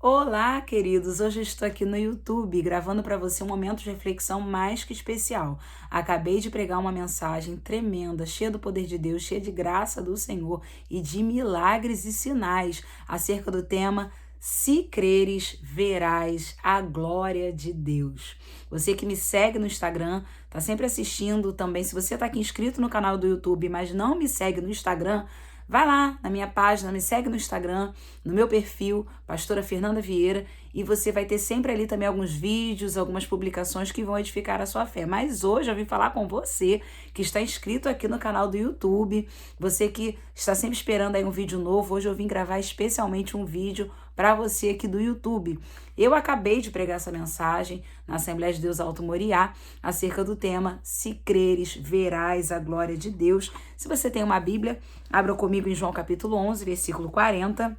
Olá, queridos! Hoje eu estou aqui no YouTube gravando para você um momento de reflexão mais que especial. Acabei de pregar uma mensagem tremenda, cheia do poder de Deus, cheia de graça do Senhor e de milagres e sinais acerca do tema Se creres, verás a glória de Deus. Você que me segue no Instagram, tá sempre assistindo também. Se você está aqui inscrito no canal do YouTube, mas não me segue no Instagram, vai lá na minha página, me segue no Instagram, no meu perfil, Pastora Fernanda Vieira, e você vai ter sempre ali também alguns vídeos, algumas publicações que vão edificar a sua fé. Mas hoje eu vim falar com você que está inscrito aqui no canal do YouTube, você que está sempre esperando aí um vídeo novo. Hoje eu vim gravar especialmente um vídeo para você aqui do YouTube. Eu acabei de pregar essa mensagem na Assembleia de Deus Alto Moriá acerca do tema Se creres, verás a glória de Deus. Se você tem uma Bíblia, abra comigo em João capítulo 11, versículo 40.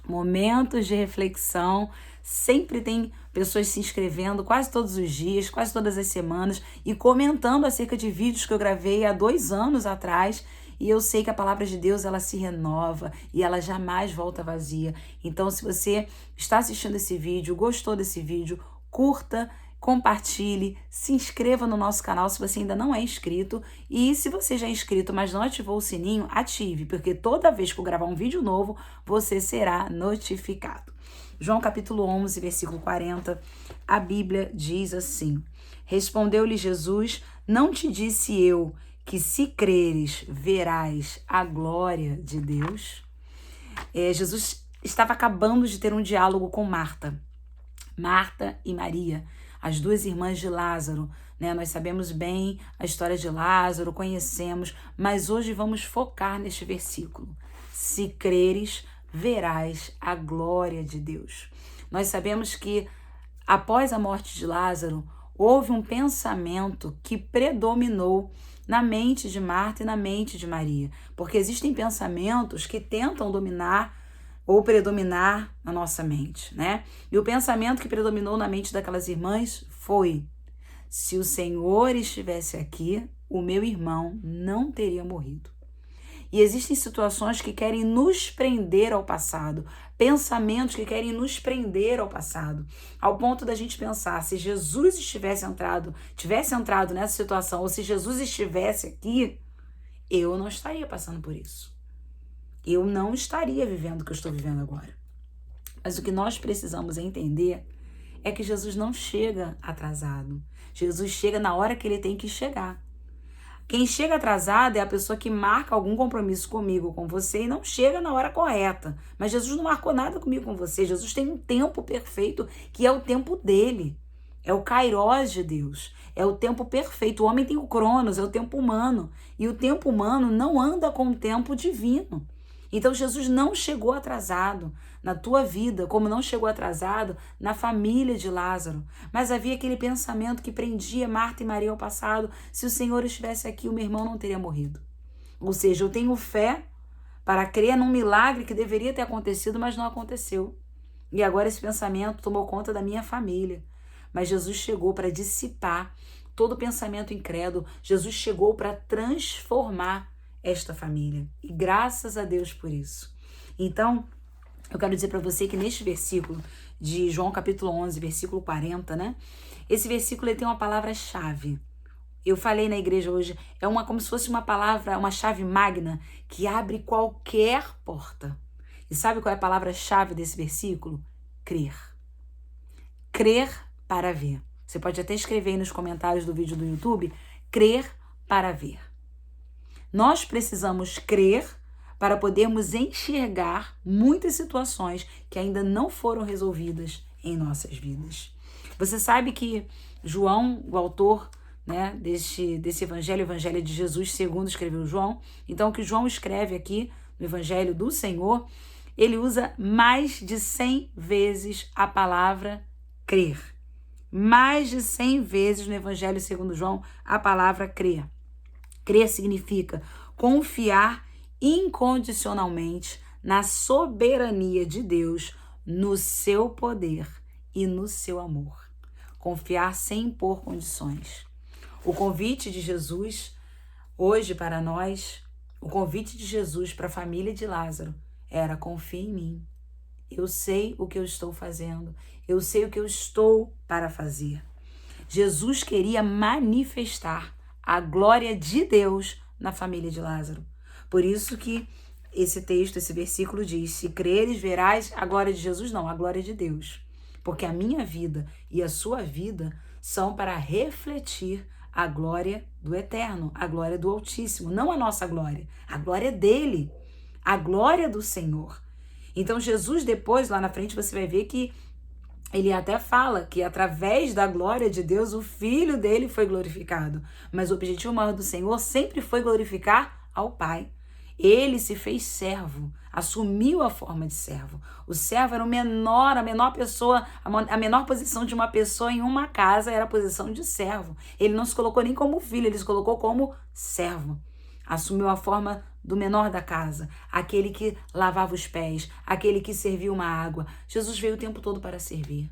Momentos de reflexão, sempre tem pessoas se inscrevendo quase todos os dias, quase todas as semanas e comentando acerca de vídeos que eu gravei há 2 anos atrás. E eu sei que a palavra de Deus, ela se renova e ela jamais volta vazia. Então, se você está assistindo esse vídeo, gostou desse vídeo, curta, compartilhe, se inscreva no nosso canal se você ainda não é inscrito. E se você já é inscrito, mas não ativou o sininho, ative, porque toda vez que eu gravar um vídeo novo, você será notificado. João capítulo 11, versículo 40, a Bíblia diz assim: Respondeu-lhe Jesus, não te disse eu que se creres, verás a glória de Deus? Jesus estava acabando de ter um diálogo com Marta e Maria, as duas irmãs de Lázaro, né? Nós sabemos bem a história de Lázaro, conhecemos, mas hoje vamos focar neste versículo. Se creres, verás a glória de Deus. Nós sabemos que após a morte de Lázaro, houve um pensamento que predominou na mente de Marta e na mente de Maria, porque existem pensamentos que tentam dominar ou predominar na nossa mente, né? E o pensamento que predominou na mente daquelas irmãs foi: se o Senhor estivesse aqui, o meu irmão não teria morrido. E existem situações que querem nos prender ao passado, pensamentos que querem nos prender ao passado, ao ponto da gente pensar, se Jesus tivesse entrado nessa situação, ou se Jesus estivesse aqui, eu não estaria passando por isso. Eu não estaria vivendo o que eu estou vivendo agora. Mas o que nós precisamos entender é que Jesus não chega atrasado. Jesus chega na hora que ele tem que chegar. Quem chega atrasado é a pessoa que marca algum compromisso comigo ou com você e não chega na hora correta. Mas Jesus não marcou nada comigo com você. Jesus tem um tempo perfeito, que é o tempo dele. É o Kairós de Deus. É o tempo perfeito. O homem tem o Cronos, é o tempo humano. E o tempo humano não anda com o tempo divino. Então Jesus não chegou atrasado na tua vida, como não chegou atrasado na família de Lázaro. Mas havia aquele pensamento que prendia Marta e Maria ao passado: se o Senhor estivesse aqui, o meu irmão não teria morrido. Ou seja, eu tenho fé para crer num milagre que deveria ter acontecido, mas não aconteceu. E agora esse pensamento tomou conta da minha família. Mas Jesus chegou para dissipar todo pensamento incrédulo. Jesus chegou para transformar esta família. E graças a Deus por isso. Então, eu quero dizer para você que neste versículo de João capítulo 11, versículo 40, né? Esse versículo ele tem uma palavra-chave. Eu falei na igreja hoje, como se fosse uma palavra, uma chave magna que abre qualquer porta. E sabe qual é a palavra-chave desse versículo? Crer. Crer para ver. Você pode até escrever aí nos comentários do vídeo do YouTube, crer para ver. Nós precisamos crer para podermos enxergar muitas situações que ainda não foram resolvidas em nossas vidas. Você sabe que João, o autor, né, desse evangelho, o evangelho de Jesus segundo escreveu João, então o que João escreve aqui no evangelho do Senhor, ele usa mais de 100 vezes a palavra crer. Mais de 100 vezes no evangelho segundo João a palavra crer. Crer significa confiar incondicionalmente na soberania de Deus, no seu poder e no seu amor. Confiar sem impor condições. O convite de Jesus hoje para nós, o convite de Jesus para a família de Lázaro era: confie em mim, eu sei o que eu estou fazendo, eu sei o que eu estou para fazer. Jesus queria manifestar a glória de Deus na família de Lázaro. Por isso que esse texto, esse versículo diz: se creres, verás a glória de Jesus, não, a glória de Deus. Porque a minha vida e a sua vida são para refletir a glória do Eterno, a glória do Altíssimo, não a nossa glória, a glória dele, a glória do Senhor. Então Jesus depois, lá na frente, você vai ver que ele até fala que através da glória de Deus, o Filho dele foi glorificado. Mas o objetivo maior do Senhor sempre foi glorificar ao Pai. Ele se fez servo, assumiu a forma de servo. O servo era a menor pessoa, a menor posição de uma pessoa em uma casa era a posição de servo. Ele não se colocou nem como filho, ele se colocou como servo. Assumiu a forma do menor da casa, aquele que lavava os pés, aquele que servia uma água. Jesus veio o tempo todo para servir.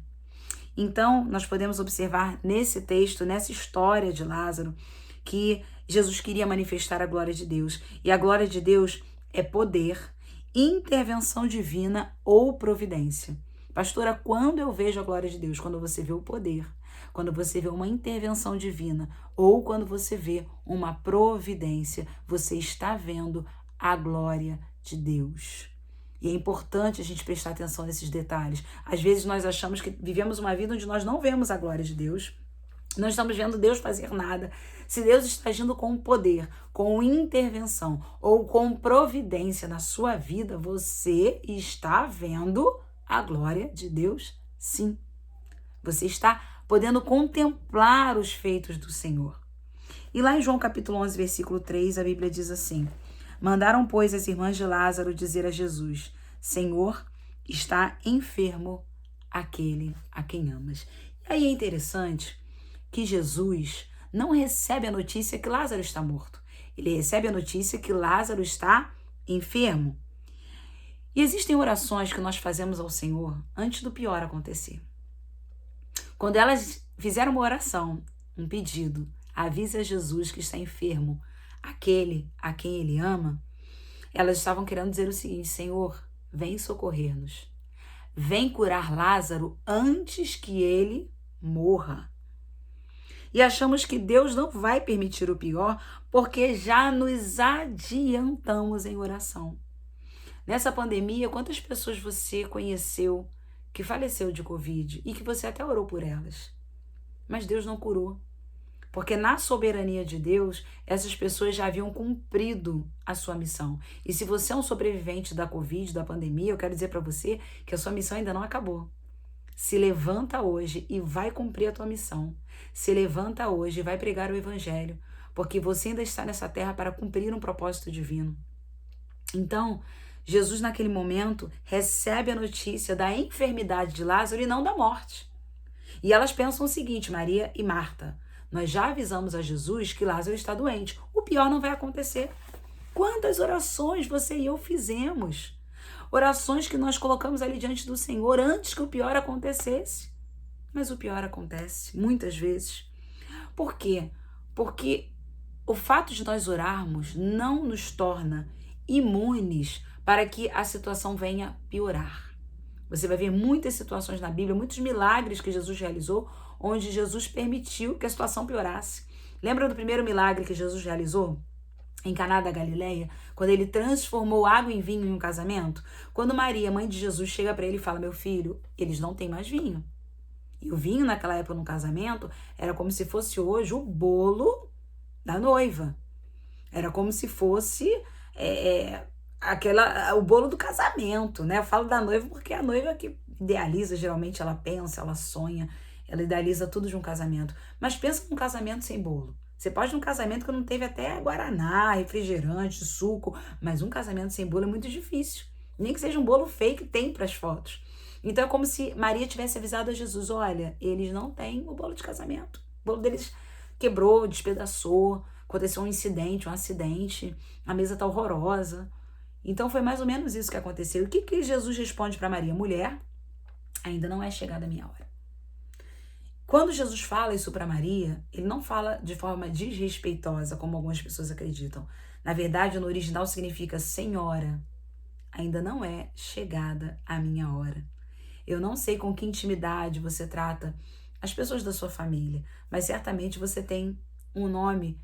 Então, nós podemos observar nesse texto, nessa história de Lázaro, que Jesus queria manifestar a glória de Deus. E a glória de Deus é poder, intervenção divina ou providência. Pastora, quando eu vejo a glória de Deus? Quando você vê o poder, quando você vê uma intervenção divina ou quando você vê uma providência, você está vendo a glória de Deus. E é importante a gente prestar atenção nesses detalhes. Às vezes nós achamos que vivemos uma vida onde nós não vemos a glória de Deus, não estamos vendo Deus fazer nada. Se Deus está agindo com poder, com intervenção ou com providência na sua vida, você está vendo a glória de Deus, sim. Você está podendo contemplar os feitos do Senhor. E lá em João capítulo 11, versículo 3, a Bíblia diz assim: mandaram, pois, as irmãs de Lázaro dizer a Jesus: Senhor, está enfermo aquele a quem amas. E aí é interessante que Jesus não recebe a notícia que Lázaro está morto. Ele recebe a notícia que Lázaro está enfermo. E existem orações que nós fazemos ao Senhor antes do pior acontecer. Quando elas fizeram uma oração, um pedido, avise a Jesus que está enfermo, aquele a quem ele ama, elas estavam querendo dizer o seguinte: Senhor, vem socorrer-nos. Vem curar Lázaro antes que ele morra. E achamos que Deus não vai permitir o pior porque já nos adiantamos em oração. Nessa pandemia, quantas pessoas você conheceu que faleceu de Covid e que você até orou por elas? Mas Deus não curou. Porque na soberania de Deus, essas pessoas já haviam cumprido a sua missão. E se você é um sobrevivente da Covid, da pandemia, eu quero dizer para você que a sua missão ainda não acabou. Se levanta hoje e vai cumprir a tua missão. Se levanta hoje e vai pregar o evangelho, porque você ainda está nessa terra para cumprir um propósito divino. Então, Jesus naquele momento recebe a notícia da enfermidade de Lázaro e não da morte. E elas pensam o seguinte, Maria e Marta: nós já avisamos a Jesus que Lázaro está doente. O pior não vai acontecer. Quantas orações você e eu fizemos? Orações que nós colocamos ali diante do Senhor antes que o pior acontecesse. Mas o pior acontece, muitas vezes. Por quê? Porque o fato de nós orarmos não nos torna imunes para que a situação venha piorar. Você vai ver muitas situações na Bíblia, muitos milagres que Jesus realizou, onde Jesus permitiu que a situação piorasse. Lembra do primeiro milagre que Jesus realizou? Em Caná da Galileia, quando ele transformou água em vinho em um casamento? Quando Maria, mãe de Jesus, chega para ele e fala: meu filho, eles não têm mais vinho. E o vinho naquela época no casamento era como se fosse hoje o bolo da noiva. Era como se fosse o bolo do casamento, né? Eu falo da noiva porque é a noiva que idealiza, geralmente ela pensa, ela sonha, ela idealiza tudo de um casamento. Mas pensa num casamento sem bolo. Você pode ir num casamento que não teve até guaraná, refrigerante, suco, mas um casamento sem bolo é muito difícil. Nem que seja um bolo fake, tem para as fotos. Então é como se Maria tivesse avisado a Jesus: olha, eles não têm o bolo de casamento. O bolo deles quebrou, despedaçou, aconteceu um incidente, um acidente, a mesa tá horrorosa. Então foi mais ou menos isso que aconteceu. E o que Jesus responde para Maria? Mulher, ainda não é chegada a minha hora. Quando Jesus fala isso para Maria, ele não fala de forma desrespeitosa, como algumas pessoas acreditam. Na verdade, no original significa: Senhora, ainda não é chegada a minha hora. Eu não sei com que intimidade você trata as pessoas da sua família, mas certamente você tem um nome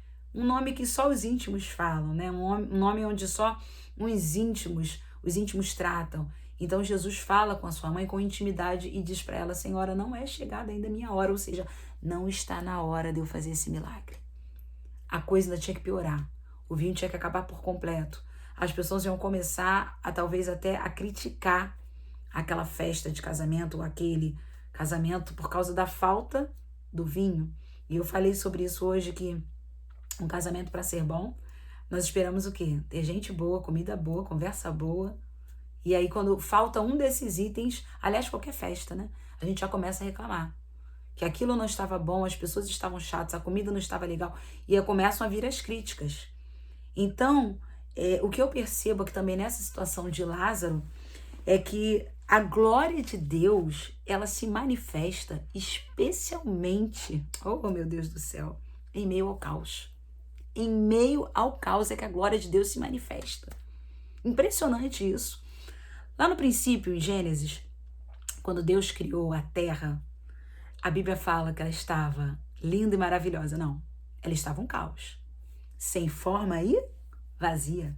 que só os íntimos falam, né? Um nome onde só os íntimos tratam. Então Jesus fala com a sua mãe com intimidade e diz para ela: Senhora, não é chegada ainda a minha hora, ou seja, não está na hora de eu fazer esse milagre. A coisa ainda tinha que piorar. O vinho tinha que acabar por completo. As pessoas iam começar a talvez até a criticar aquela festa de casamento, ou aquele casamento por causa da falta do vinho. E eu falei sobre isso hoje, que um casamento, para ser bom, nós esperamos o quê? Ter gente boa, comida boa, conversa boa. E aí quando falta um desses itens, aliás, qualquer festa, né? A gente já começa a reclamar. Que aquilo não estava bom, as pessoas estavam chatas, a comida não estava legal. E aí começam a vir as críticas. Então, o que eu percebo aqui também nessa situação de Lázaro é que a glória de Deus, ela se manifesta especialmente, oh meu Deus do céu, em meio ao caos. Em meio ao caos é que a glória de Deus se manifesta. Impressionante isso. Lá no princípio, em Gênesis, quando Deus criou a terra, a Bíblia fala que ela estava linda e maravilhosa. Não, ela estava um caos, sem forma e vazia.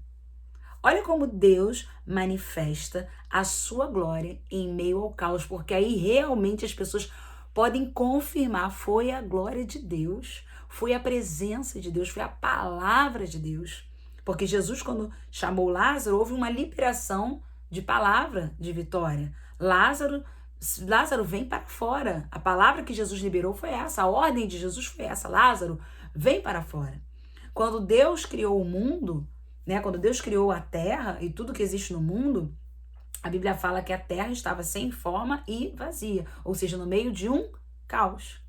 Olha como Deus manifesta a sua glória em meio ao caos, porque aí realmente as pessoas podem confirmar: foi a glória de Deus, foi a presença de Deus, foi a palavra de Deus. Porque Jesus, quando chamou Lázaro, houve uma liberação de palavra de vitória. Lázaro, vem para fora. A palavra que Jesus liberou foi essa, a ordem de Jesus foi essa: Lázaro, vem para fora. Quando Deus criou o mundo, né, quando Deus criou a terra e tudo que existe no mundo, a Bíblia fala que a terra estava sem forma e vazia, ou seja, no meio de um caos.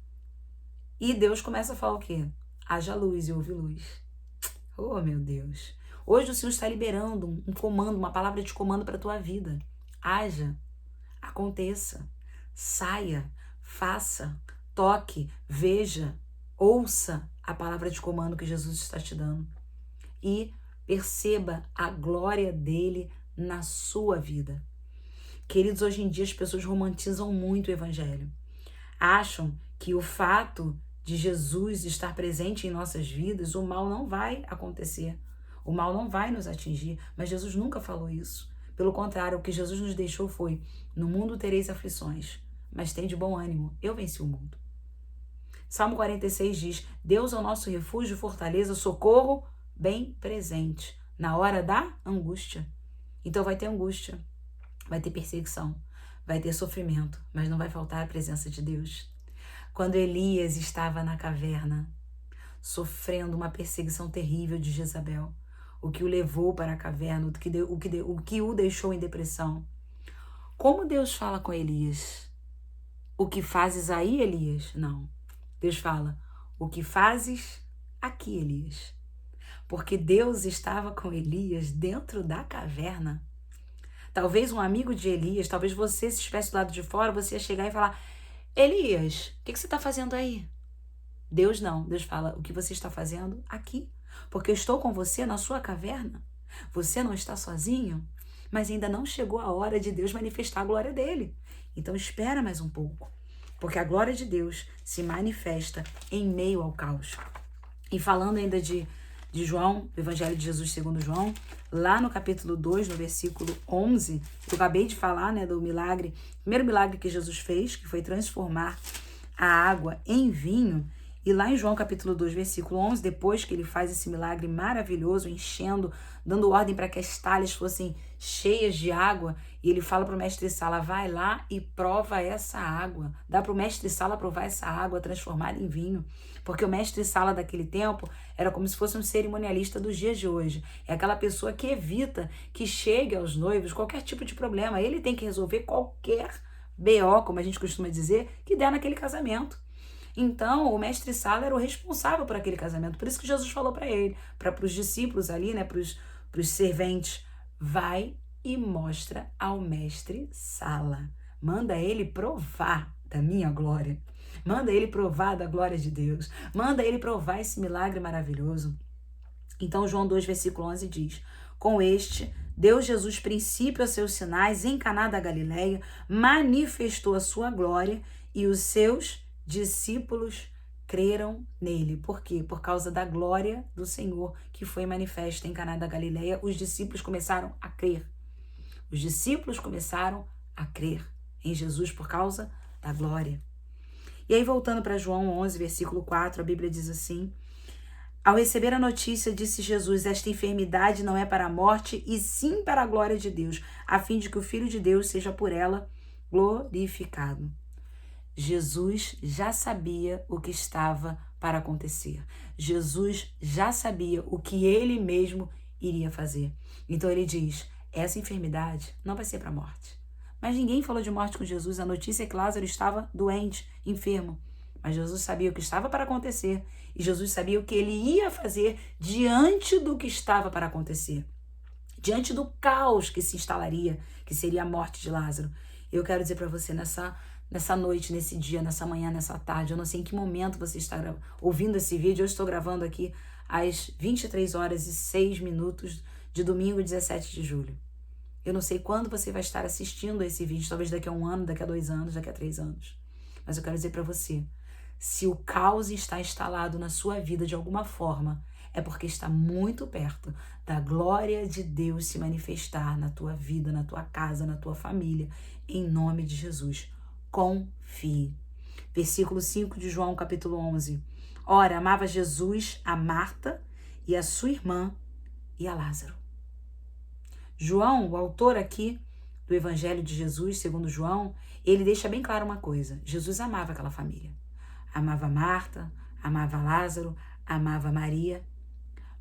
E Deus começa a falar o quê? Haja luz e houve luz. Oh, meu Deus. Hoje o Senhor está liberando um comando, uma palavra de comando para a tua vida. Haja, aconteça, saia, faça, toque, veja, ouça a palavra de comando que Jesus está te dando. E perceba a glória dele na sua vida. Queridos, hoje em dia as pessoas romantizam muito o evangelho. Acham que o fato de Jesus estar presente em nossas vidas, o mal não vai acontecer. O mal não vai nos atingir. Mas Jesus nunca falou isso. Pelo contrário, o que Jesus nos deixou foi: no mundo tereis aflições, mas tem de bom ânimo, eu venci o mundo. Salmo 46 diz: Deus é o nosso refúgio, fortaleza, socorro bem presente na hora da angústia. Então vai ter angústia, vai ter perseguição, vai ter sofrimento, mas não vai faltar a presença de Deus. Quando Elias estava na caverna, sofrendo uma perseguição terrível de Jezabel, o que o levou para a caverna, o que o deixou em depressão, como Deus fala com Elias? O que fazes aí, Elias? Não. Deus fala: o que fazes aqui, Elias? Porque Deus estava com Elias dentro da caverna. Talvez um amigo de Elias, talvez você, se estivesse do lado de fora, você ia chegar e falar: Elias, o que você está fazendo aí? Deus não. Deus fala: o que você está fazendo aqui? Porque eu estou com você na sua caverna. Você não está sozinho, mas ainda não chegou a hora de Deus manifestar a glória dele. Então espera mais um pouco, porque a glória de Deus se manifesta em meio ao caos. E falando ainda de João, do Evangelho de Jesus segundo João, lá no capítulo 2, no versículo 11, eu acabei de falar, né, do milagre, primeiro milagre que Jesus fez, que foi transformar a água em vinho. E lá em João capítulo 2, versículo 11, depois que ele faz esse milagre maravilhoso, enchendo, dando ordem para que as talhas fossem cheias de água, e ele fala para o mestre Sala: vai lá e prova essa água. Dá para o mestre Sala provar essa água transformada em vinho. Porque o mestre Sala daquele tempo era como se fosse um cerimonialista dos dias de hoje. É aquela pessoa que evita que chegue aos noivos qualquer tipo de problema. Ele tem que resolver qualquer BO, como a gente costuma dizer, que der naquele casamento. Então, o mestre Sala era o responsável por aquele casamento. Por isso que Jesus falou para ele, para os discípulos ali, né, para os serventes: vai e mostra ao mestre Sala. Manda ele provar da minha glória. Manda ele provar da glória de Deus. Manda ele provar esse milagre maravilhoso. Então, João 2, versículo 11 diz: Com este, deu Jesus princípio a seus sinais em Caná da Galileia, manifestou a sua glória e os seus discípulos creram nele. Por quê? Por causa da glória do Senhor que foi manifesta em Caná da Galileia, os discípulos começaram a crer. Os discípulos começaram a crer em Jesus por causa da glória. E aí, voltando para João 11, versículo 4, a Bíblia diz assim: ao receber a notícia, disse Jesus: esta enfermidade não é para a morte, e sim para a glória de Deus, a fim de que o Filho de Deus seja por ela glorificado. Jesus já sabia o que estava para acontecer. Jesus já sabia o que ele mesmo iria fazer. Então ele diz: essa enfermidade não vai ser para a morte. Mas ninguém falou de morte com Jesus. A notícia é que Lázaro estava doente, enfermo. Mas Jesus sabia o que estava para acontecer. E Jesus sabia o que ele ia fazer diante do que estava para acontecer. Diante do caos que se instalaria, que seria a morte de Lázaro. Eu quero dizer para você nessa noite, nesse dia, nessa manhã, nessa tarde, eu não sei em que momento você está ouvindo esse vídeo. Eu estou gravando aqui às 23h06 de domingo, 17 de julho. Eu não sei quando você vai estar assistindo esse vídeo, talvez daqui a 1 ano, daqui a 2 anos, daqui a 3 anos. Mas eu quero dizer para você, se o caos está instalado na sua vida de alguma forma, é porque está muito perto da glória de Deus se manifestar na tua vida, na tua casa, na tua família, em nome de Jesus. Confie. Versículo 5 de João, capítulo 11. Ora, amava Jesus a Marta e a sua irmã e a Lázaro. João, o autor aqui do Evangelho de Jesus, segundo João, ele deixa bem claro uma coisa: Jesus amava aquela família. Amava Marta, amava Lázaro, amava Maria,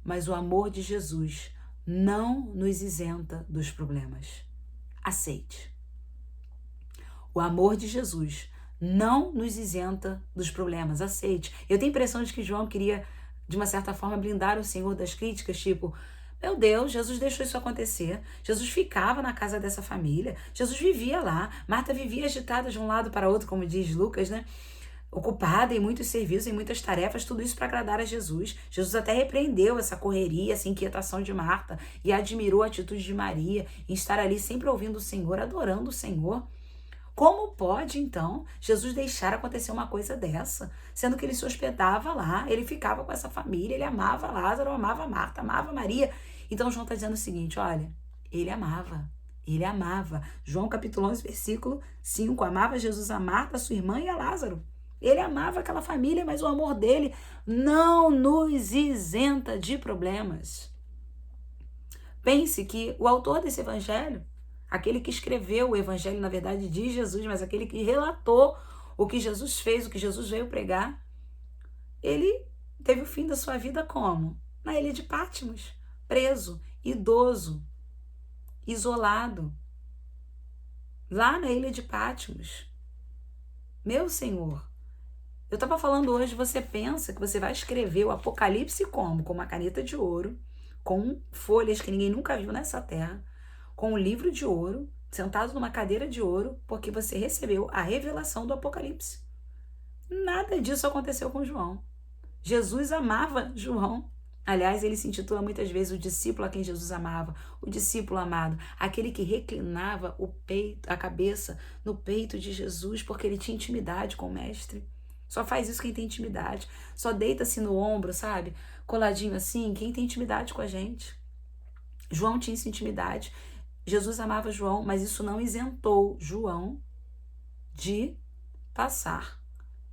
mas o amor de Jesus não nos isenta dos problemas. Aceite. O amor de Jesus não nos isenta dos problemas. Aceite. Eu tenho a impressão de que João queria, de uma certa forma, blindar o Senhor das críticas, tipo: meu Deus, Jesus deixou isso acontecer. Jesus ficava na casa dessa família. Jesus vivia lá. Marta vivia agitada de um lado para outro, como diz Lucas, né? Ocupada em muitos serviços, em muitas tarefas, tudo isso para agradar a Jesus. Jesus até repreendeu essa correria, essa inquietação de Marta e admirou a atitude de Maria em estar ali sempre ouvindo o Senhor, adorando o Senhor. Como pode, então, Jesus deixar acontecer uma coisa dessa? Sendo que ele se hospedava lá, ele ficava com essa família, ele amava Lázaro, amava Marta, amava Maria. Então, João está dizendo o seguinte, olha, ele amava. João capítulo 11, versículo 5, amava Jesus a Marta, a sua irmã e a Lázaro. Ele amava aquela família, mas o amor dele não nos isenta de problemas. Pense que o autor desse evangelho, aquele que escreveu o evangelho, na verdade, de Jesus, mas aquele que relatou o que Jesus fez, o que Jesus veio pregar, ele teve o fim da sua vida como? Na ilha de Patmos, preso, idoso, isolado, lá na ilha de Patmos. Meu Senhor, eu estava falando hoje, você pensa que você vai escrever o Apocalipse como? Com uma caneta de ouro, com folhas que ninguém nunca viu nessa terra, com um livro de ouro, sentado numa cadeira de ouro, porque você recebeu a revelação do Apocalipse. Nada disso aconteceu com João. Jesus amava João. Aliás, ele se intitula muitas vezes o discípulo a quem Jesus amava, o discípulo amado, aquele que reclinava o peito, a cabeça no peito de Jesus, porque ele tinha intimidade com o mestre. Só faz isso quem tem intimidade. Só deita-se no ombro, sabe? Coladinho assim, quem tem intimidade com a gente. João tinha essa intimidade. Jesus amava João, mas isso não isentou João de passar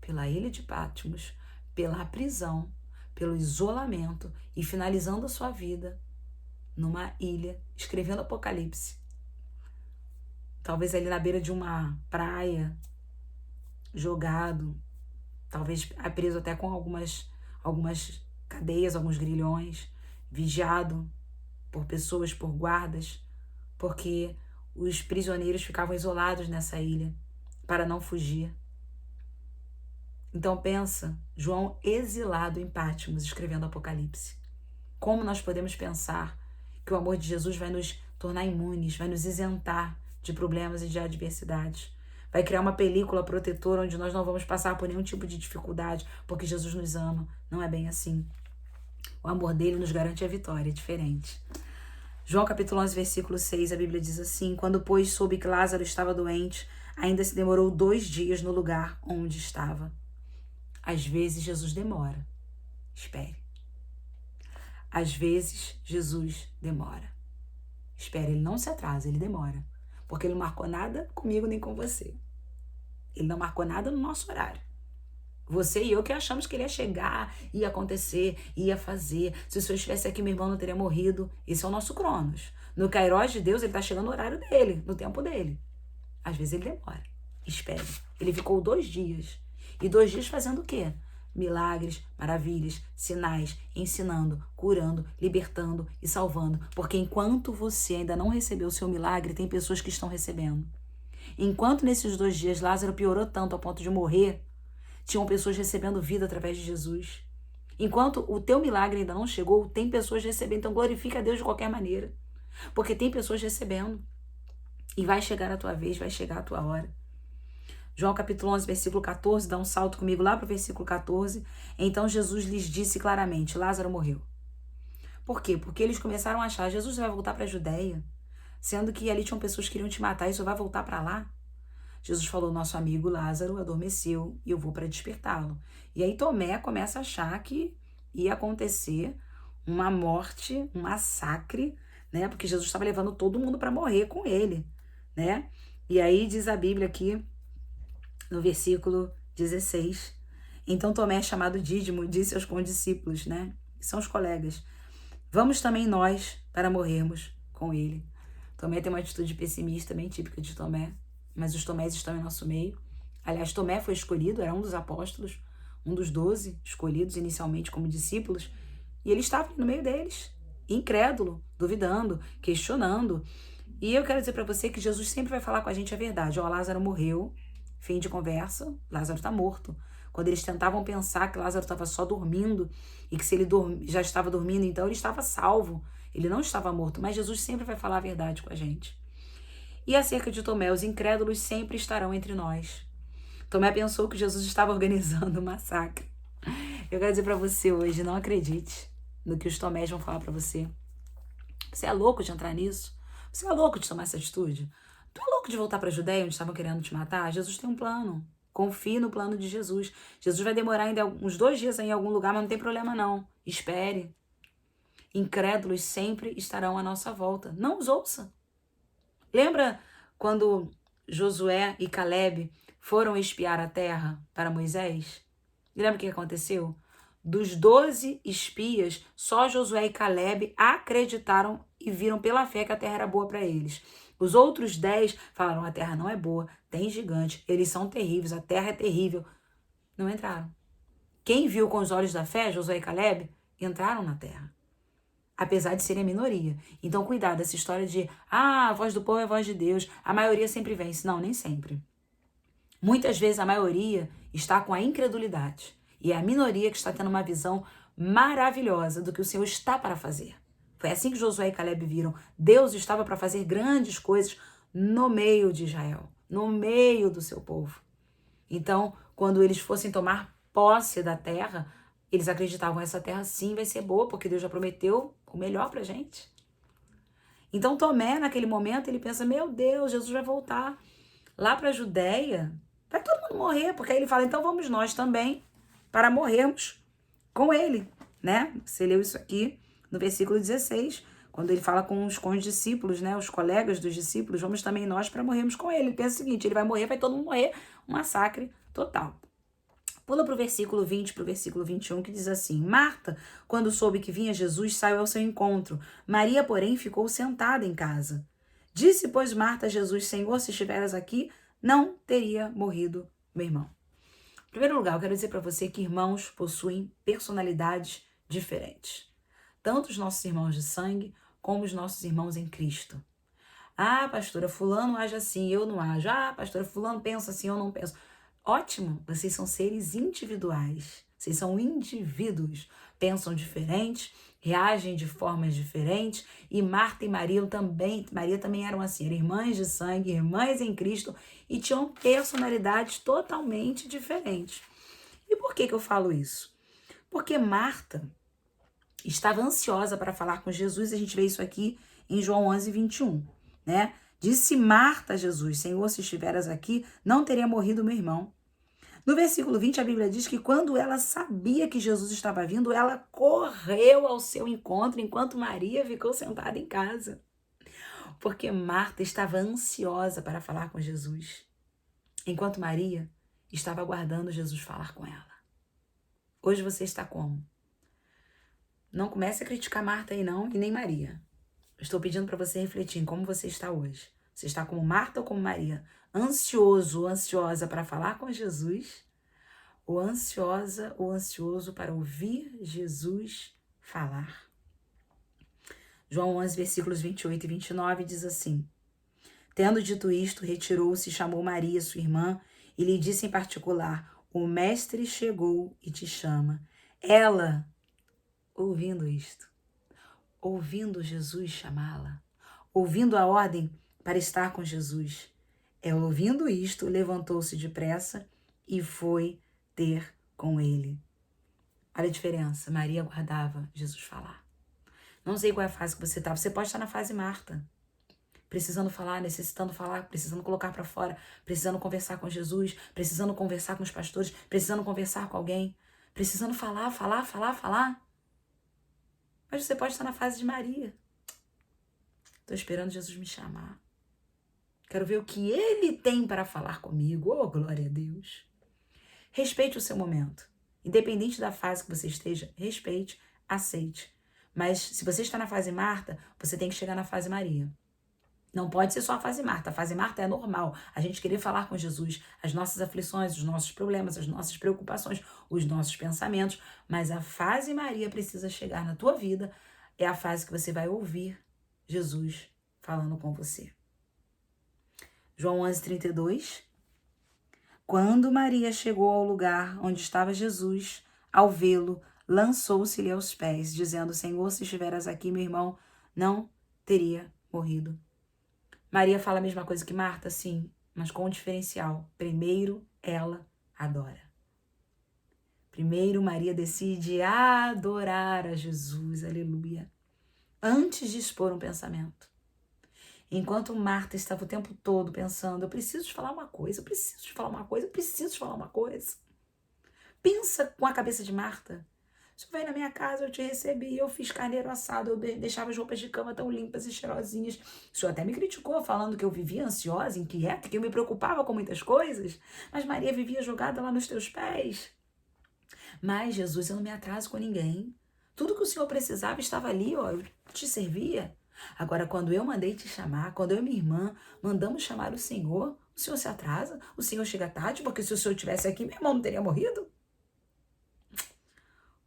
pela ilha de Patmos, pela prisão, pelo isolamento e finalizando a sua vida numa ilha, escrevendo Apocalipse. Talvez ali na beira de uma praia, jogado, talvez preso até com algumas cadeias, alguns grilhões, vigiado por pessoas, por guardas, porque os prisioneiros ficavam isolados nessa ilha para não fugir. Então pensa, João exilado em Patmos, escrevendo Apocalipse. Como nós podemos pensar que o amor de Jesus vai nos tornar imunes, vai nos isentar de problemas e de adversidades? Vai criar uma película protetora onde nós não vamos passar por nenhum tipo de dificuldade, porque Jesus nos ama. Não é bem assim. O amor dele nos garante a vitória, é diferente. João capítulo 11, versículo 6, a Bíblia diz assim: quando, pois, soube que Lázaro estava doente, ainda se demorou 2 dias no lugar onde estava. Às vezes, Jesus demora. Espere. Às vezes, Jesus demora. Espere, ele não se atrasa, ele demora. Porque ele não marcou nada comigo nem com você. Ele não marcou nada no nosso horário. Você e eu que achamos que ele ia chegar, ia acontecer, ia fazer. Se o senhor estivesse aqui, meu irmão não teria morrido. Esse é o nosso Cronos. No Kairos de Deus, ele está chegando no horário dele, no tempo dele. Às vezes ele demora. Espere. Ele ficou 2 dias. E 2 dias fazendo o quê? Milagres, maravilhas, sinais, ensinando, curando, libertando e salvando. Porque enquanto você ainda não recebeu o seu milagre, tem pessoas que estão recebendo. Enquanto nesses 2 dias Lázaro piorou tanto ao ponto de morrer, tinham pessoas recebendo vida através de Jesus. Enquanto o teu milagre ainda não chegou, tem pessoas recebendo. Então glorifica a Deus de qualquer maneira. Porque tem pessoas recebendo. E vai chegar a tua vez, vai chegar a tua hora. João capítulo 11, versículo 14, dá um salto comigo lá para o versículo 14. Então Jesus lhes disse claramente, Lázaro morreu. Por quê? Porque eles começaram a achar, Jesus vai voltar para a Judéia, sendo que ali tinham pessoas que queriam te matar, isso vai voltar para lá? Jesus falou, nosso amigo Lázaro adormeceu e eu vou para despertá-lo. E aí Tomé começa a achar que ia acontecer uma morte, um massacre, né? Porque Jesus estava levando todo mundo para morrer com ele, né? E aí diz a Bíblia aqui, no versículo 16, então Tomé, chamado Dídimo, disse aos condiscípulos, né? Que são os colegas, vamos também nós para morrermos com ele. Tomé tem uma atitude pessimista, bem típica de Tomé, mas os Tomés estão em nosso meio. Aliás, Tomé foi escolhido, era um dos apóstolos, um dos 12 escolhidos inicialmente como discípulos, e ele estava no meio deles, incrédulo, duvidando, questionando. E eu quero dizer para você que Jesus sempre vai falar com a gente a verdade. Ó, Lázaro morreu, fim de conversa, Lázaro está morto. Quando eles tentavam pensar que Lázaro estava só dormindo e que se ele já estava dormindo, então ele estava salvo. Ele não estava morto, mas Jesus sempre vai falar a verdade com a gente. E acerca de Tomé, os incrédulos sempre estarão entre nós. Tomé pensou que Jesus estava organizando um massacre. Eu quero dizer para você hoje, não acredite no que os Tomés vão falar para você. Você é louco de entrar nisso? Você é louco de tomar essa atitude? Tu é louco de voltar para a Judéia, onde estavam querendo te matar? Jesus tem um plano. Confie no plano de Jesus. Jesus vai demorar ainda uns 2 dias em algum lugar, mas não tem problema não. Espere. Incrédulos sempre estarão à nossa volta. Não os ouça. Lembra quando Josué e Caleb foram espiar a terra para Moisés? E lembra o que aconteceu? Dos 12 espias, só Josué e Caleb acreditaram e viram pela fé que a terra era boa para eles. Os outros 10 falaram, a terra não é boa, tem gigante, eles são terríveis, a terra é terrível. Não entraram. Quem viu com os olhos da fé, Josué e Caleb, entraram na terra. Apesar de serem a minoria. Então, cuidado, essa história de, a voz do povo é a voz de Deus, a maioria sempre vence. Não, nem sempre. Muitas vezes a maioria está com a incredulidade. E é a minoria que está tendo uma visão maravilhosa do que o Senhor está para fazer. Foi assim que Josué e Caleb viram. Deus estava para fazer grandes coisas no meio de Israel, no meio do seu povo. Então, quando eles fossem tomar posse da terra, eles acreditavam, essa terra sim vai ser boa, porque Deus já prometeu o melhor pra gente. Então Tomé, naquele momento, ele pensa, meu Deus, Jesus vai voltar lá pra Judéia, vai todo mundo morrer, porque aí ele fala, então vamos nós também para morrermos com ele, né? Você leu isso aqui no versículo 16, quando ele fala com os discípulos, né? Os colegas dos discípulos, vamos também nós para morrermos com ele. Ele pensa o seguinte, ele vai morrer, vai todo mundo morrer, um massacre total. Pula para o versículo 20, para o versículo 21, que diz assim, Marta, quando soube que vinha Jesus, saiu ao seu encontro. Maria, porém, ficou sentada em casa. Disse, pois, Marta a Jesus, Senhor, se estiveras aqui, não teria morrido meu irmão. Em primeiro lugar, eu quero dizer para você que irmãos possuem personalidades diferentes. Tanto os nossos irmãos de sangue, como os nossos irmãos em Cristo. Ah, pastora, fulano age assim, eu não ajo. Ah, pastora, fulano pensa assim, eu não penso. Ótimo, vocês são seres individuais, vocês são indivíduos, pensam diferente, reagem de formas diferentes, e Marta e Maria também eram assim, eram irmãs de sangue, irmãs em Cristo, e tinham personalidades totalmente diferentes. E por que eu falo isso? Porque Marta estava ansiosa para falar com Jesus, a gente vê isso aqui em João 11, 21, né? Disse Marta a Jesus: Senhor, se estiveras aqui, não teria morrido meu irmão. No versículo 20, a Bíblia diz que quando ela sabia que Jesus estava vindo, ela correu ao seu encontro, enquanto Maria ficou sentada em casa. Porque Marta estava ansiosa para falar com Jesus, enquanto Maria estava aguardando Jesus falar com ela. Hoje você está como? Não comece a criticar Marta aí não, e nem Maria. Estou pedindo para você refletir em como você está hoje. Você está como Marta ou como Maria? Ansioso ou ansiosa para falar com Jesus? Ou ansiosa ou ansioso para ouvir Jesus falar? João 11, versículos 28 e 29 diz assim: Tendo dito isto, retirou-se e chamou Maria, sua irmã, e lhe disse em particular: O mestre chegou e te chama. Ela, ouvindo isto, ouvindo Jesus chamá-la, ouvindo a ordem para estar com Jesus, ela, ouvindo isto, levantou-se depressa e foi ter com ele. Olha a diferença. Maria aguardava Jesus falar. Não sei qual é a fase que você está. Você pode estar na fase Marta, precisando falar, necessitando falar, precisando colocar para fora, precisando conversar com Jesus, precisando conversar com os pastores, precisando conversar com alguém, precisando falar. Mas você pode estar na fase de Maria. Estou esperando Jesus me chamar. Quero ver o que ele tem para falar comigo. Oh, glória a Deus. Respeite o seu momento. Independente da fase que você esteja, respeite, aceite. Mas se você está na fase Marta, você tem que chegar na fase Maria. Não pode ser só a fase Marta. A fase Marta é normal. A gente querer falar com Jesus, as nossas aflições, os nossos problemas, as nossas preocupações, os nossos pensamentos. Mas a fase Maria precisa chegar na tua vida. É a fase que você vai ouvir Jesus falando com você. João 11:32. Quando Maria chegou ao lugar onde estava Jesus, ao vê-lo, lançou-se-lhe aos pés, dizendo: Senhor, se estiveras aqui, meu irmão não teria morrido. Maria fala a mesma coisa que Marta, sim, mas com um diferencial. Primeiro, ela adora. Primeiro, Maria decide adorar a Jesus, aleluia, antes de expor um pensamento. Enquanto Marta estava o tempo todo pensando: eu preciso te falar uma coisa, eu preciso te falar uma coisa, eu preciso te falar uma coisa. Pensa com a cabeça de Marta. O senhor veio na minha casa, eu te recebi, eu fiz carneiro assado, eu deixava as roupas de cama tão limpas e cheirosinhas. O senhor até me criticou, falando que eu vivia ansiosa, inquieta, que eu me preocupava com muitas coisas. Mas Maria vivia jogada lá nos teus pés. Mas, Jesus, eu não me atraso com ninguém. Tudo que o senhor precisava estava ali, ó, eu te servia. Agora, quando eu mandei te chamar, quando eu e minha irmã mandamos chamar o senhor se atrasa? O senhor chega tarde? Porque se o senhor estivesse aqui, meu irmão não teria morrido?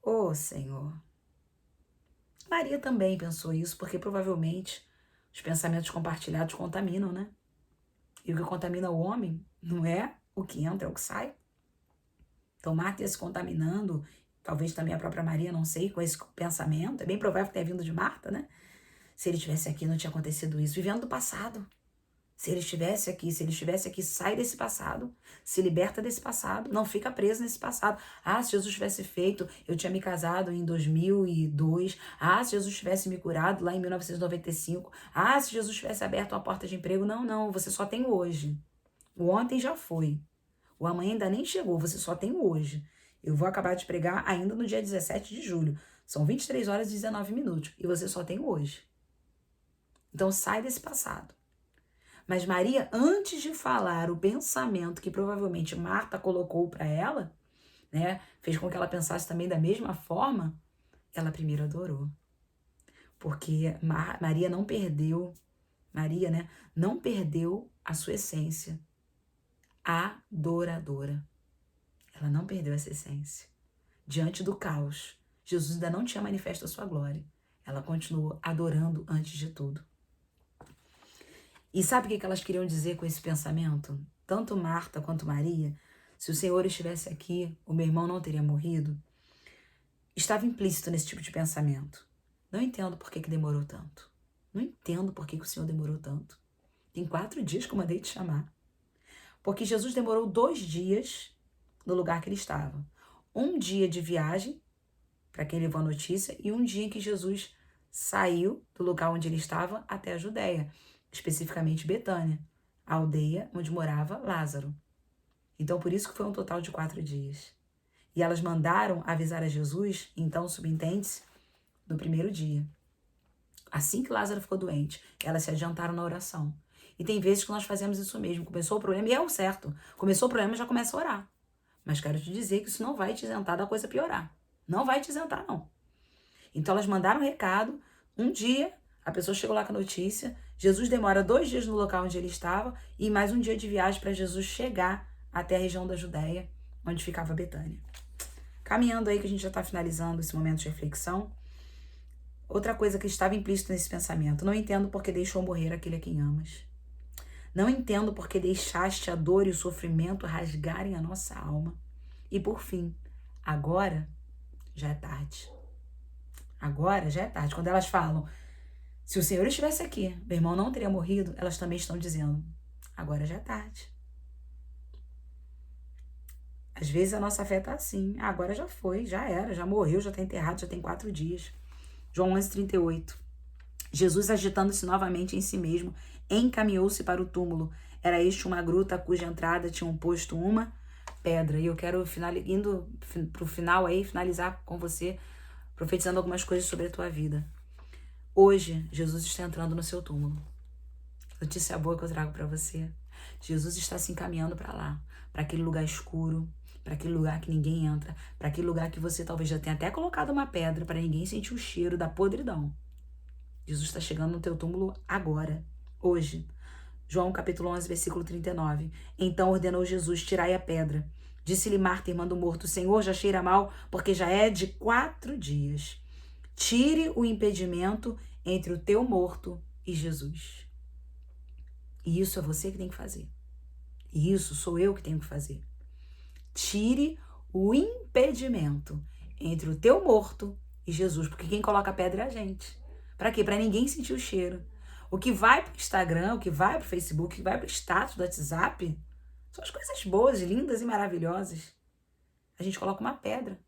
Ô, Senhor. Maria também pensou isso, porque provavelmente os pensamentos compartilhados contaminam, né? E o que contamina o homem não é o que entra, é o que sai. Então, Marta ia se contaminando, talvez também a própria Maria, não sei, com esse pensamento. É bem provável que tenha vindo de Marta, né? Se ele estivesse aqui, não tinha acontecido isso. Vivendo do passado. Se ele estivesse aqui, sai desse passado, se liberta desse passado, não fica preso nesse passado. Ah, se Jesus tivesse feito, eu tinha me casado em 2002. Ah, se Jesus tivesse me curado lá em 1995. Ah, se Jesus tivesse aberto uma porta de emprego. Não, você só tem o hoje. O ontem já foi. O amanhã ainda nem chegou, você só tem o hoje. Eu vou acabar de pregar ainda no dia 17 de julho. São 23 horas e 19 minutos. E você só tem o hoje. Então sai desse passado. Mas Maria, antes de falar o pensamento que provavelmente Marta colocou para ela, né, fez com que ela pensasse também da mesma forma, ela primeiro adorou. Porque Maria não perdeu, não perdeu a sua essência adoradora. Ela não perdeu essa essência. Diante do caos, Jesus ainda não tinha manifesto a sua glória. Ela continuou adorando antes de tudo. E sabe o que elas queriam dizer com esse pensamento? Tanto Marta quanto Maria, se o Senhor estivesse aqui, o meu irmão não teria morrido. Estava implícito nesse tipo de pensamento. Não entendo por que demorou tanto. Não entendo por que o Senhor demorou tanto. Tem 4 dias que eu mandei te chamar. Porque Jesus demorou 2 dias no lugar que ele estava. Um dia de viagem, para quem levou a notícia, e um dia em que Jesus saiu do lugar onde ele estava até a Judéia, especificamente Betânia, a aldeia onde morava Lázaro. Então, por isso que foi um total de 4 dias. E elas mandaram avisar a Jesus, então subentende-se, no primeiro dia. Assim que Lázaro ficou doente, elas se adiantaram na oração. E tem vezes que nós fazemos isso mesmo. Começou o problema, e é o certo. Começou o problema, já começa a orar. Mas quero te dizer que isso não vai te isentar da coisa piorar. Não vai te isentar, não. Então elas mandaram um recado. Um dia, a pessoa chegou lá com a notícia. Jesus demora 2 dias no local onde ele estava. E mais um dia de viagem para Jesus chegar até a região da Judéia, onde ficava Betânia. Caminhando aí, que a gente já está finalizando esse momento de reflexão. Outra coisa que estava implícita nesse pensamento. Não entendo porque deixou morrer aquele a quem amas. Não entendo porque deixaste a dor e o sofrimento rasgarem a nossa alma. E por fim, agora já é tarde. Agora já é tarde. Quando elas falam, se o Senhor estivesse aqui, meu irmão não teria morrido, elas também estão dizendo, agora já é tarde. Às vezes a nossa fé tá assim, agora já foi, já era, já morreu, já está enterrado, já tem 4 dias. João 11:38. Jesus, agitando-se novamente em si mesmo, encaminhou-se para o túmulo. Era este uma gruta cuja entrada tinham posto uma pedra. E eu quero, indo para o final aí, finalizar com você, profetizando algumas coisas sobre a tua vida. Hoje, Jesus está entrando no seu túmulo. Notícia boa que eu trago para você. Jesus está se encaminhando para lá, para aquele lugar escuro, para aquele lugar que ninguém entra, para aquele lugar que você talvez já tenha até colocado uma pedra para ninguém sentir o cheiro da podridão. Jesus está chegando no teu túmulo agora, hoje. João capítulo 11, versículo 39. Então ordenou Jesus, tirai a pedra. Disse-lhe Marta, irmã do morto, Senhor, já cheira mal, porque já é de 4 dias. Tire o impedimento entre o teu morto e Jesus. E isso é você que tem que fazer. E isso sou eu que tenho que fazer. Tire o impedimento entre o teu morto e Jesus, porque quem coloca a pedra é a gente. Para quê? Para ninguém sentir o cheiro. O que vai pro Instagram, o que vai pro Facebook, o que vai pro status do WhatsApp, são as coisas boas, lindas e maravilhosas. A gente coloca uma pedra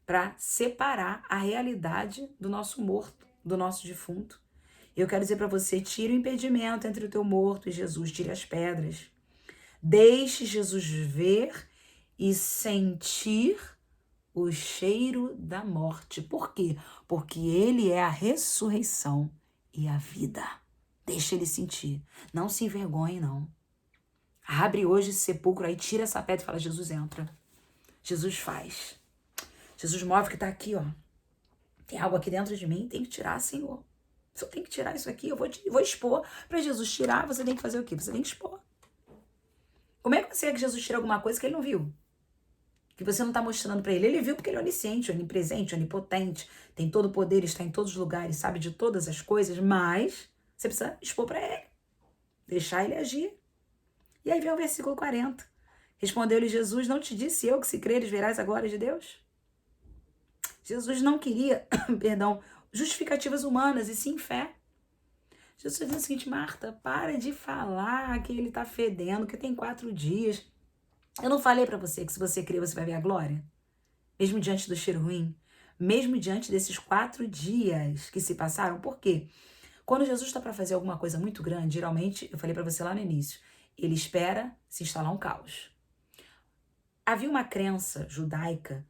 para separar a realidade do nosso morto, do nosso defunto. Eu quero dizer para você, tire o impedimento entre o teu morto e Jesus, tire as pedras. Deixe Jesus ver e sentir o cheiro da morte. Por quê? Porque ele é a ressurreição e a vida. Deixa ele sentir. Não se envergonhe, não. Abre hoje esse sepulcro aí, tira essa pedra e fala, Jesus entra. Jesus faz. Jesus move que tá aqui, ó. Tem algo aqui dentro de mim, tem que tirar, Senhor. Se eu tenho que tirar isso aqui, eu vou expor. Para Jesus tirar, você tem que fazer o quê? Você tem que expor. Como é que você quer que Jesus tire alguma coisa que ele não viu? Que você não está mostrando para ele. Ele viu porque ele é onisciente, onipresente, onipotente, tem todo o poder, está em todos os lugares, sabe de todas as coisas, mas você precisa expor para ele, deixar ele agir. E aí vem o versículo 40. Respondeu-lhe Jesus, não te disse eu que se creres verás a glória de Deus? Jesus não queria, justificativas humanas, e sim fé. Jesus diz o seguinte, Marta, para de falar que ele está fedendo, que tem 4 dias. Eu não falei para você que se você crer, você vai ver a glória? Mesmo diante do cheiro ruim? Mesmo diante desses 4 dias que se passaram? Por quê? Quando Jesus está para fazer alguma coisa muito grande, geralmente, eu falei para você lá no início, ele espera se instalar um caos. Havia uma crença judaica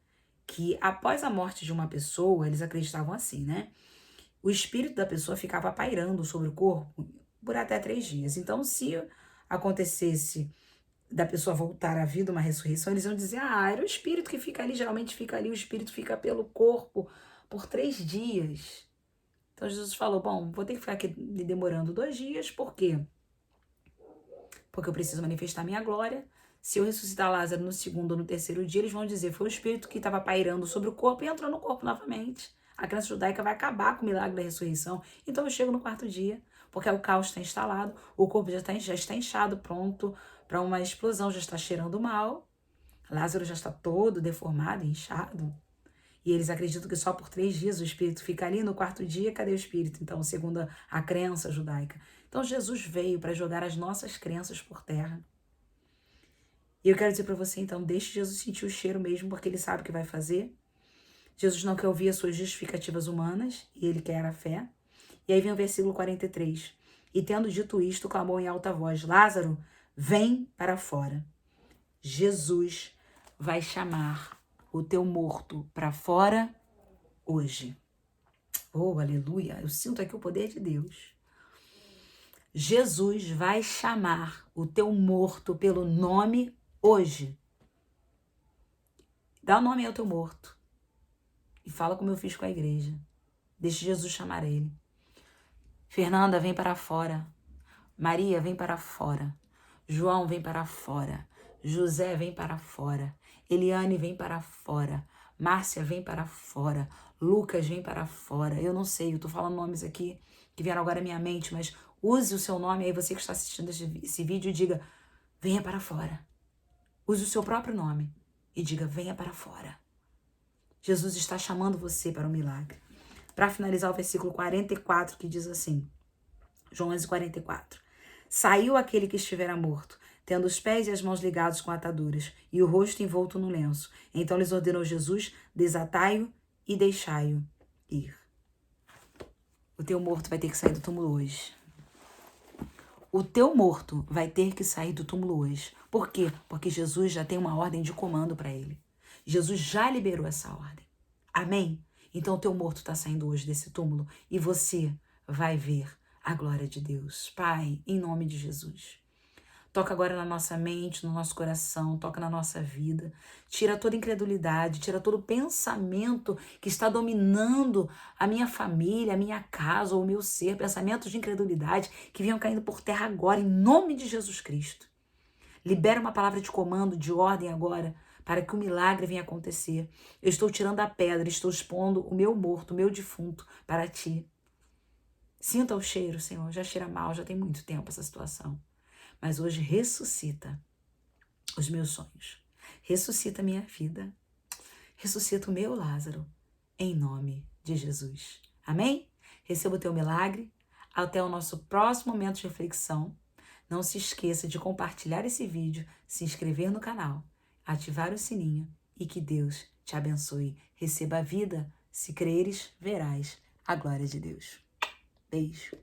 que após a morte de uma pessoa, eles acreditavam assim, né? O espírito da pessoa ficava pairando sobre o corpo por até 3 dias. Então, se acontecesse da pessoa voltar à vida, uma ressurreição, eles iam dizer, era o espírito que fica ali, geralmente fica ali, o espírito fica pelo corpo por 3 dias. Então, Jesus falou, bom, vou ter que ficar aqui demorando 2 dias, por quê? Porque eu preciso manifestar minha glória. Se eu ressuscitar Lázaro no 2º ou no 3º dia, eles vão dizer, foi o espírito que estava pairando sobre o corpo e entrou no corpo novamente. A crença judaica vai acabar com o milagre da ressurreição. Então eu chego no 4º dia, porque o caos está instalado, o corpo já está inchado, pronto para uma explosão, já está cheirando mal. Lázaro já está todo deformado, inchado. E eles acreditam que só por 3 dias o espírito fica ali, no 4º dia, cadê o espírito? Então, segundo a crença judaica. Então, Jesus veio para jogar as nossas crenças por terra. E eu quero dizer para você, então, deixe Jesus sentir o cheiro mesmo, porque ele sabe o que vai fazer. Jesus não quer ouvir as suas justificativas humanas, e ele quer a fé. E aí vem o versículo 43. E tendo dito isto, clamou em alta voz: Lázaro, vem para fora. Jesus vai chamar o teu morto para fora hoje. Oh, aleluia! Eu sinto aqui o poder de Deus. Jesus vai chamar o teu morto pelo nome hoje. Dá o nome ao teu morto. E fala como eu fiz com a igreja. Deixe Jesus chamar ele. Fernanda, vem para fora. Maria, vem para fora. João, vem para fora. José, vem para fora. Eliane, vem para fora. Márcia, vem para fora. Lucas, vem para fora. Eu não sei, eu tô falando nomes aqui que vieram agora à minha mente, mas use o seu nome aí, você que está assistindo esse vídeo, e diga, venha para fora. Use o seu próprio nome e diga, venha para fora. Jesus está chamando você para um milagre. Para finalizar, o versículo 44, que diz assim, João 11:44. Saiu aquele que estivera morto, tendo os pés e as mãos ligados com ataduras, e o rosto envolto no lenço. Então lhes ordenou Jesus, desatai-o e deixai-o ir. O teu morto vai ter que sair do túmulo hoje. O teu morto vai ter que sair do túmulo hoje. Por quê? Porque Jesus já tem uma ordem de comando para ele. Jesus já liberou essa ordem. Amém? Então o teu morto está saindo hoje desse túmulo e você vai ver a glória de Deus. Pai, em nome de Jesus. Toca agora na nossa mente, no nosso coração, toca na nossa vida. Tira toda incredulidade, tira todo pensamento que está dominando a minha família, a minha casa ou o meu ser. Pensamentos de incredulidade que vinham caindo por terra agora, em nome de Jesus Cristo. Libera uma palavra de comando, de ordem agora, para que o milagre venha acontecer. Eu estou tirando a pedra, estou expondo o meu morto, o meu defunto para ti. Sinta o cheiro, Senhor. Já cheira mal, já tem muito tempo essa situação. Mas hoje ressuscita os meus sonhos. Ressuscita a minha vida. Ressuscita o meu Lázaro. Em nome de Jesus. Amém? Receba o teu milagre. Até o nosso próximo momento de reflexão. Não se esqueça de compartilhar esse vídeo, se inscrever no canal, ativar o sininho e que Deus te abençoe. Receba a vida. Se creres, verás a glória de Deus. Beijo.